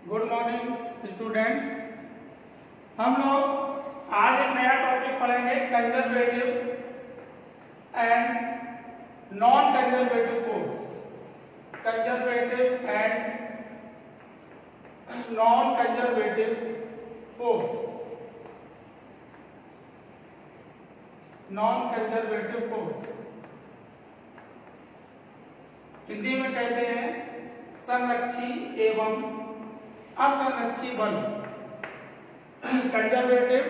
Good morning students. हम लोग आज एक नया टॉपिक पढ़ेंगे, conservative and non conservative force. Conservative and non conservative force. Non conservative force Hindi में कहते हैं संरक्षी एवं असंरक्षी बल। Conservative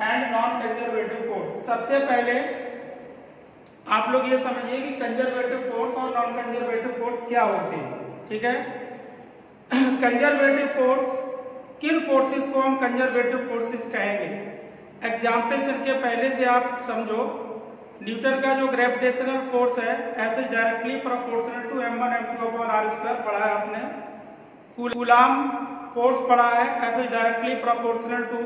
and non conservative force. सबसे पहले आप लोग ये समझिए कि कंजर्वेटिव फोर्स और नॉन कंजर्वेटिव फोर्स क्या होते हैं। ठीक है, कंजर्वेटिव फोर्स किन फोर्सेस को हम कंजर्वेटिव फोर्सेस कहेंगे। एग्जाम्पल्स इनके पहले से आप समझो। न्यूटन का जो ग्रेविटेशनल फोर्स है, F is directly proportional to m1 m2 upon r² पढ़ा है आपने। कूलाम फोर्स पढ़ा है, F is directly proportional to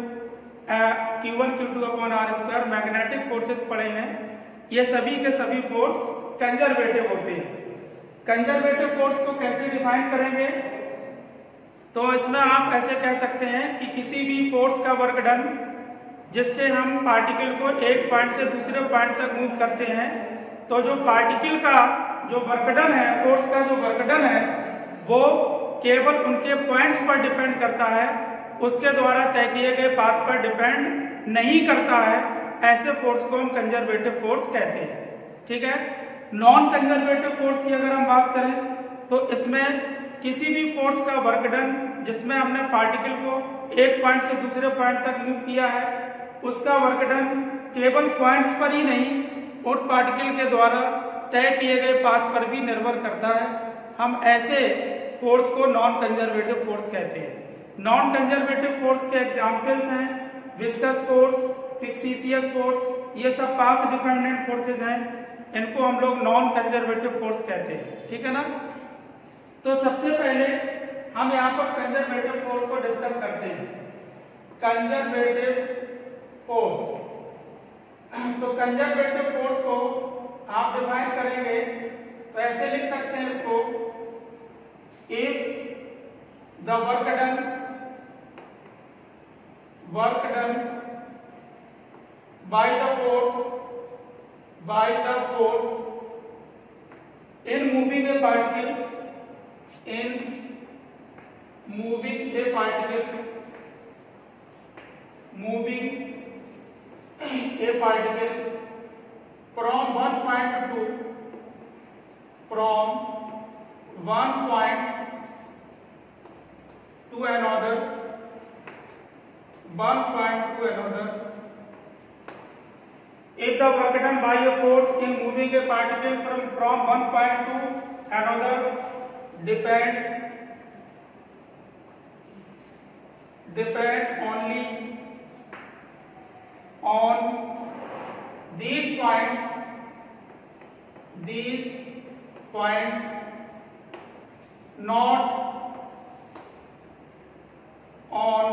q1 q2 upon r²। Magnetic forces पढ़े हैं। ये सभी के सभी फोर्स कंजर्वेटिव होते हैं। कंजर्वेटिव फोर्स को कैसे डिफाइन करेंगे, तो इसमें आप ऐसे कह सकते हैं कि किसी भी फोर्स का वर्क डन जिससे हम पार्टिकल को एक पॉइंट से दूसरे पॉइंट तक मूव करते हैं, तो जो पार्टिकल का जो वर्क डन है, फोर्स का जो वर्क डन है, वो केवल उनके पॉइंट्स पर डिपेंड करता है, उसके द्वारा तय किए गए पाथ पर डिपेंड नहीं करता है। ऐसे फोर्स को हम कंजर्वेटिव फोर्स कहते हैं। ठीक है, नॉन कंजर्वेटिव फोर्स की अगर हम बात करें तो इसमें किसी भी फोर्स का वर्क डन जिसमें हमने पार्टिकल को एक पॉइंट से दूसरे पॉइंट तक मूव किया है, उसका वर्क डन केवल पॉइंट्स पर ही नहीं, उन पार्टिकल के द्वारा तय किए गए पाथ पर भी निर्भर करता है। हम ऐसे फोर्स को नॉन कंजर्वेटिव फोर्स कहते हैं। नॉन कंजर्वेटिव फोर्स के एग्जांपल्स हैं विस्कस फोर्स, फिक्सिशियस फोर्स। ये सब पाथ डिपेंडेंट फोर्सेस हैं, इनको हम लोग नॉन कंजर्वेटिव फोर्स कहते हैं। ठीक है ना। तो सबसे पहले हम यहाँ पर कंजर्वेटिव फोर्स को डिस्कस करते हैं। कंजर्वेटिव फोर्स, तो कंजर्वेटिव फोर्स को आप डिफाइन करेंगे तो ऐसे लिख सकते हैं इसको, if the work done by the force in moving a particle from one point to another, if the work done by a force in moving a particle from one point to another depend only on these points, not on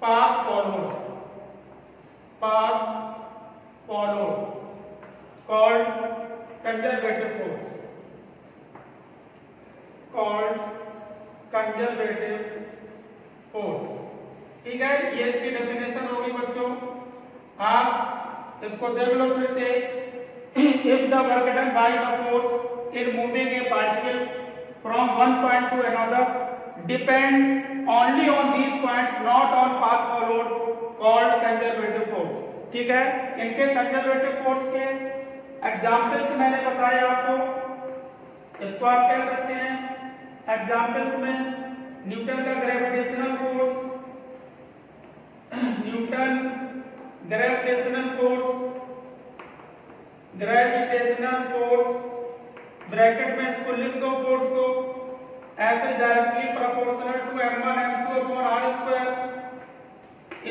path followed, called conservative force, ठीक है। ये इसकी definition होगी बच्चों, आप इसको देख लो फिर से। If the work done by the force in moving A particle from one point two another depend only on these points, not on path followed, called conservative force. ठीक है, इनके कंजर्वेटिव फोर्स के एग्जाम्पल्स मैंने बताया आपको। इसको आप कह सकते हैं एग्जाम्पल्स में न्यूटन का ग्रेविटेशनल फोर्स, ब्रैकेट में इसको लिख दो फोर्स को, F is directly proportional to m1 m2 upon r²।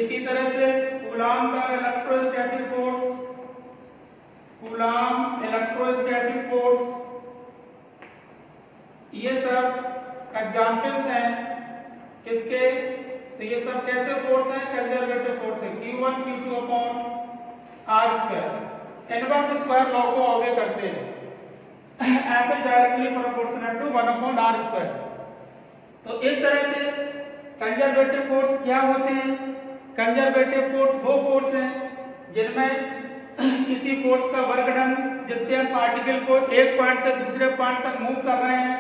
इसी तरह से कूलाम का इलेक्ट्रोस्टैटिक फोर्स, ये सब एग्जाम्पल्स हैं किसके, तो ये सब कैसे फोर्स हैं, कंजर्वेटिव फोर्स है। q1 q2 upon r²। Inverse square law को ऑबे करते हैं। F is directly proportional to 1 upon r²। तो इस तरह से कंजर्वेटिव फोर्स क्या होते हैं? कंजर्वेटिव फोर्स वो फोर्स हैं जिनमें किसी फोर्स का वर्क डन, जिससे हम पार्टिकल को एक पॉइंट से दूसरे पॉइंट तक मूव कर रहे हैं,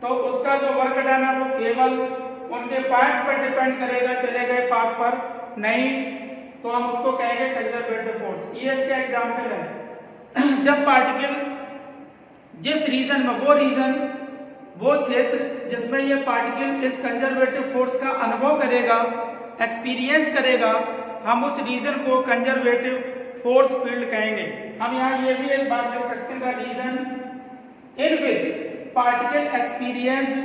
तो उसका जो वर्क डन है वो केवल उनके पॉइंट्स पर डिपेंड करेगा, चले गए पाथ पर नहीं, तो हम उसको कहेंगे कंजर्वेटिव फोर्स। ये इसका एग्जाम्पल है। जब पार्टिकल जिस रीजन में, वो क्षेत्र जिसमें ये पार्टिकल इस कंजर्वेटिव फोर्स का अनुभव करेगा, एक्सपीरियंस करेगा, हम उस रीजन को कंजर्वेटिव फोर्स फील्ड कहेंगे। हम यहाँ ये भी एक बात लिख सकते हैं, the region in which particle experienced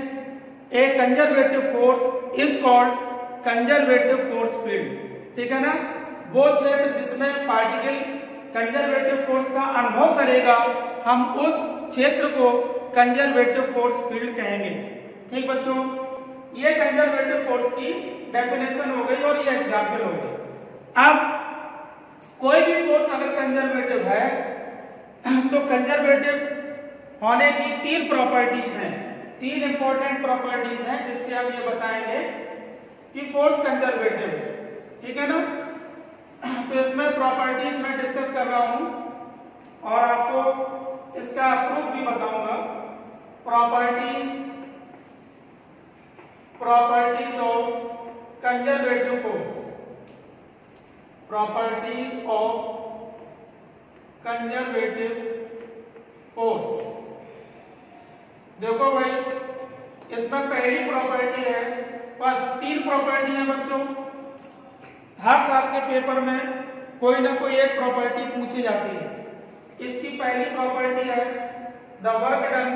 a conservative force is called conservative force field. ठीक है ना? वो क्षेत्र जिसमें पार्टिकल कंजर्वेटिव फोर्स का अनुभव करेगा, हम उस क्षेत्र को कंजर्वेटिव फोर्स फील्ड कहेंगे। ठीक बच्चों, ये कंजर्वेटिव फोर्स की डेफिनेशन हो गई और ये एग्जाम्पल हो गई। अब कोई भी फोर्स अगर कंजर्वेटिव है तो कंजर्वेटिव होने की तीन प्रॉपर्टीज हैं, तीन इंपॉर्टेंट प्रॉपर्टीज हैं जिससे हम ये बताएंगे कि फोर्स कंजर्वेटिव है। ठीक है ना? तो इसमें प्रॉपर्टीज मैं डिस्कस कर रहा हूं और आपको इसका प्रूफ भी बताऊंगा। Properties of conservative force, properties of conservative force. देखो भाई, इसमें पहली प्रॉपर्टी है, फर्स्ट तीन प्रॉपर्टी है बच्चों। हर साल के पेपर में कोई ना कोई एक प्रॉपर्टी पूछी जाती है। इसकी पहली प्रॉपर्टी है the work done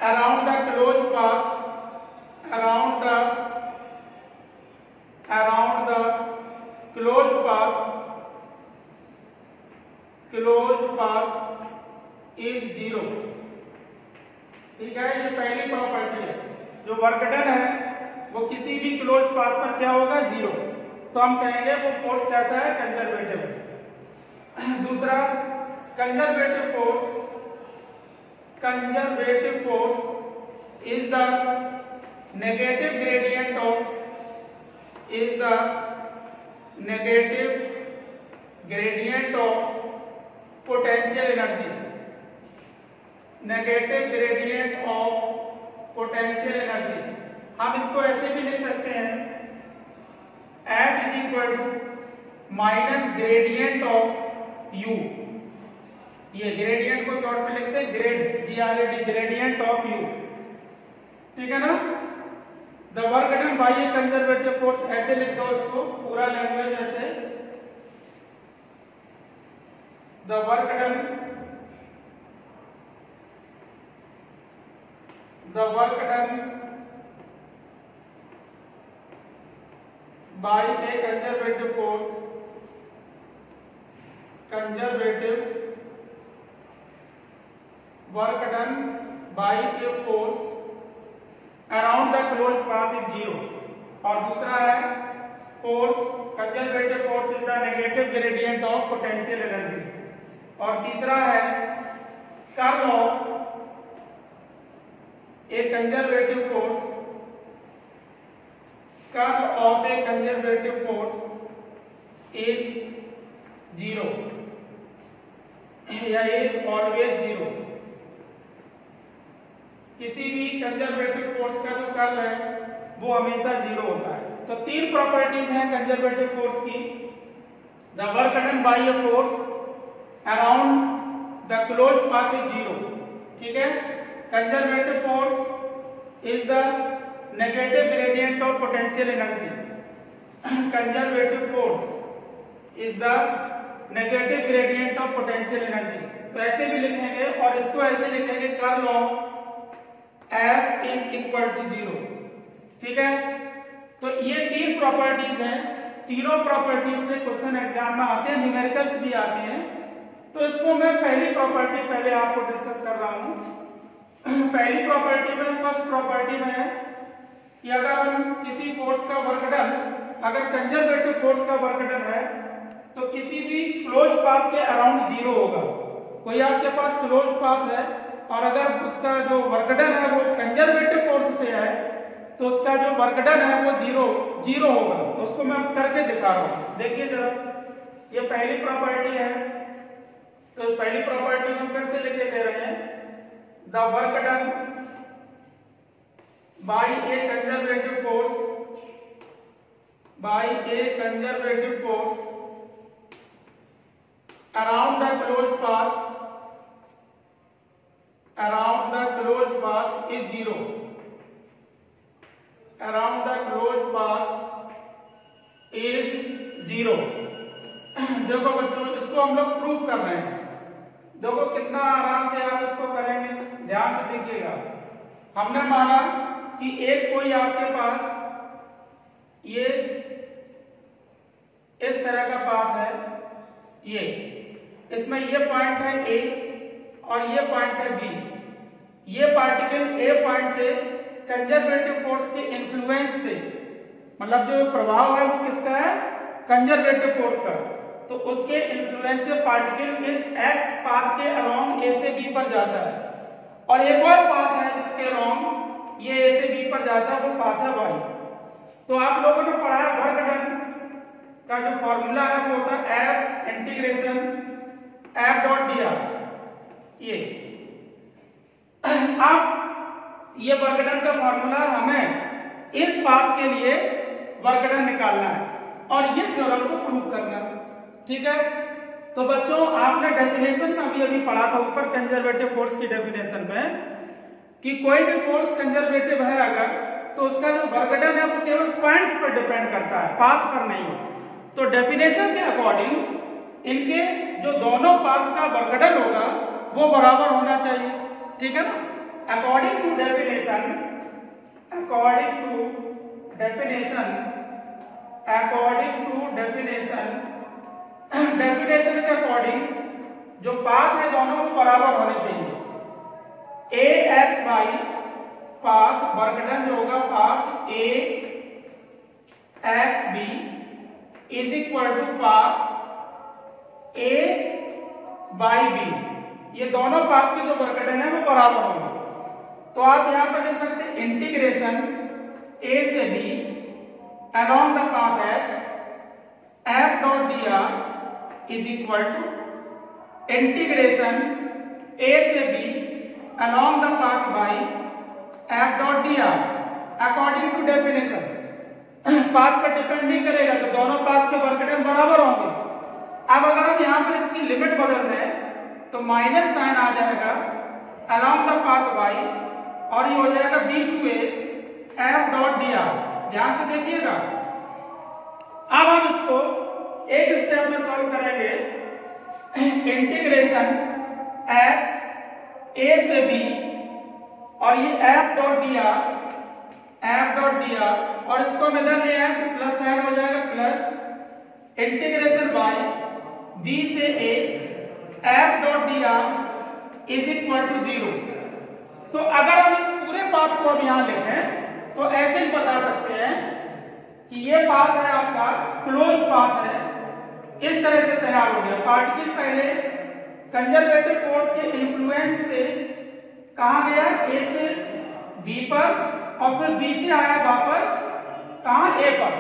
around the close path, around the close path is zero. ठीक है? ये पहली प्रॉपर्टी है। जो वर्क डन है वो किसी भी क्लोज पाथ पर क्या होगा? जीरो। तो हम कहेंगे वो फोर्स कैसा है? कंजर्वेटिव है। दूसरा, conservative force is the negative gradient of potential energy, negative gradient of potential energy. हम इसको ऐसे भी लिख सकते हैं, F is equal to minus gradient of U. ये ग्रेडियंट को शॉर्ट में लिखते हैं grad, GRAD, gradient of U. ठीक है ना? The work done by a conservative force, ऐसे लिख दो इसको, पूरा लैंग्वेज ऐसे, the work done by a conservative force, work done by a force around the closed path is zero। और दूसरा है force, conservative force is the negative gradient of potential energy. और तीसरा है curl of A conservative force, curl of A conservative force is zero या is always zero. किसी भी conservative force का जो कर्ल है वो हमेशा जीरो होता है। तो तीन प्रॉपर्टीज हैं कंजर्वेटिव फोर्स की। The work done by a force around the close path is zero. ठीक है? Conservative force is the negative gradient of potential energy. Conservative force is the negative gradient of potential energy. तो ऐसे भी लिखेंगे और इसको ऐसे लिखेंगे, curl of F is equal to zero. ठीक है? तो ये तीन प्रॉपर्टीज हैं। तीनों प्रॉपर्टीज से क्वेश्चन एग्जाम में आते हैं, न्यूमेरिकल्स भी आते हैं। तो इसको मैं पहली प्रॉपर्टी पहले आपको डिस्कस कर रहा हूं। पहली प्रॉपर्टी में, फर्स्ट प्रॉपर्टी में है कि अगर हम किसी फोर्स का वर्क डन, अगर कंजर्वेटिव फोर्स का वर्क डन है तो किसी भी क्लोज पाथ के अराउंड जीरो होगा। कोई आपके पास क्लोज पाथ है और अगर उसका जो वर्क डन है वो कंजर्वेटिव फोर्स से है तो उसका जो वर्क डन है वो जीरो होगा। तो उसको मैं करके दिखा रहा हूं, देखिए जरा, ये पहली प्रॉपर्टी है, तो इस पहली प्रॉपर्टी में फिर से लिखे दे रहे हैं, the work done by a conservative force around the closed path is zero. Around the closed path is zero. देखो बच्चों, इसको हम लोग प्रूव कर रहे हैं। देखो कितना आराम से आप इसको करेंगे, ध्यान से देखिएगा। हमने माना कि एक कोई आपके पास ये इस तरह का पाथ है, ये इसमें ये पॉइंट है ए और ये पॉइंट है बी। ये पार्टिकल ए पॉइंट से कंजर्वेटिव फोर्स के इन्फ्लुएंस से, मतलब जो प्रभाव है वो किसका है, कंजर्वेटिव फोर्स का, तो उसके इन्फ्लुएंस से पार्टिकल इस एक्स पाथ के अलोंग ए से बी पर जाता है। और एक और पाथ है जिसके अलोंग ये ए से बी पर जाता है, वो पाथ है वाई। तो आप लोगों ने पढ़ा है वर्क डन का जो फॉर्मूला है वो होता है F integration F dot D are. ये अब ये वर्क डन का फॉर्मूला, हमें इस पाथ के लिए वर्क डन निकालना है और ये थ्योरम को प्रूव करना है, ठीक है। तो बच्चों आपने डेफिनेशन में अभी पढ़ा था ऊपर कंजर्वेटिव फोर्स की डेफिनेशन में कि कोई भी फोर्स कंजर्वेटिव है अगर, तो उसका जो वर्क डन है वो केवल पॉइंट्स पर डिपेंड करता है, पाथ पर नहीं। तो डेफिनेशन के अकॉर्डिंग इनके जो दोनो't पाथ का वर्क डन होगा वो बराबर होना चाहिए, ठीक है ना। अकॉर्डिंग टू डेफिनेशन डेफिनेशन के अकॉर्डिंग जो पाथ है दोनों को बराबर होने चाहिए। A X Y path work done जो होगा path A X B is equal to path A Y B. ये दोनों पाथ के जो वर्क डन है वो बराबर होंगे। तो आप यहां पर लिख सकते हैं इंटीग्रेशन ए से B along the path X F dot D R is equal to integration A से B along the path Y F dot D R according to definition. Path पर डिपेंड नहीं करेगा तो दोनों पाथ के work done बराबर होंगे। अब अगर हम यहां पर इसकी लिमिट बदल दें तो माइनस साइन आ जाएगा अलोंग द पाथ वाई और ये हो जाएगा B to A F dot D R. ध्यान से देखिएगा। अब हम इसको एक स्टेप में सॉल्व करेंगे। इंटीग्रेशन एक्स ए से बी और ये एफ डॉट डी आर और इसको हम इधर ले आए तो प्लस साइन हो जाएगा प्लस इंटीग्रेशन वाई बी से A F dot D R is equal to 0। तो अगर हम इस पूरे पाथ को अब यहां लिखें तो ऐसे ही बता सकते हैं कि ये पाथ है आपका क्लोज पाथ है, इस तरह से तैयार हो गया। पार्टिकल पहले कंजर्वेटिव फोर्स के इन्फ्लुएंस से कहां गया, ए से बी पर और फिर बी से आया वापस कहां, ए पर।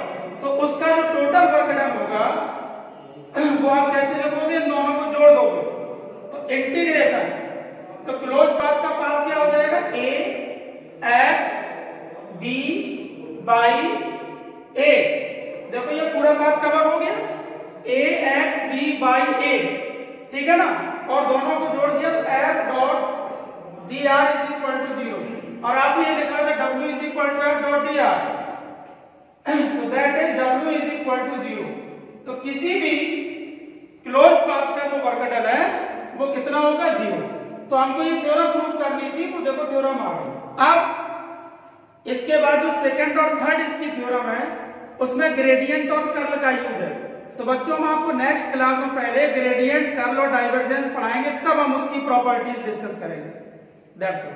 तो उसका जो टोटल वर्क डन होगा वो आप कैसे लिखोगे, दोनों को जोड़ दोगे तो इंटीग्रेशन, तो क्लोज पाथ का पाथ क्या हो जाएगा, A X B Y A. देखो ये पूरा पाथ कवर हो गया, A X B Y A, ठीक है ना। और दोनों को जोड़ दिया तो F dot D R is equal to 0 और आपने ये लिखा था W is equal to F dot D R, तो that is W is equal to 0। तो किसी भी क्लोज पाथ का जो वर्क डन है वो कितना होगा, 0। तो हमको ये थ्योरम प्रूव करनी थी, तो देखो थ्योरम आ गई। अब इसके बाद जो सेकंड और थर्ड इसकी थ्योरम है उसमें ग्रेडियंट और कर्ल का यूज है। तो बच्चों हम आपको नेक्स्ट क्लास में पहले ग्रेडियंट, कर्ल और डाइवर्जेंस पढ़ाएंगे, तब हम उसकी प्रॉपर्टीज डिस्कस करेंगे। That's all.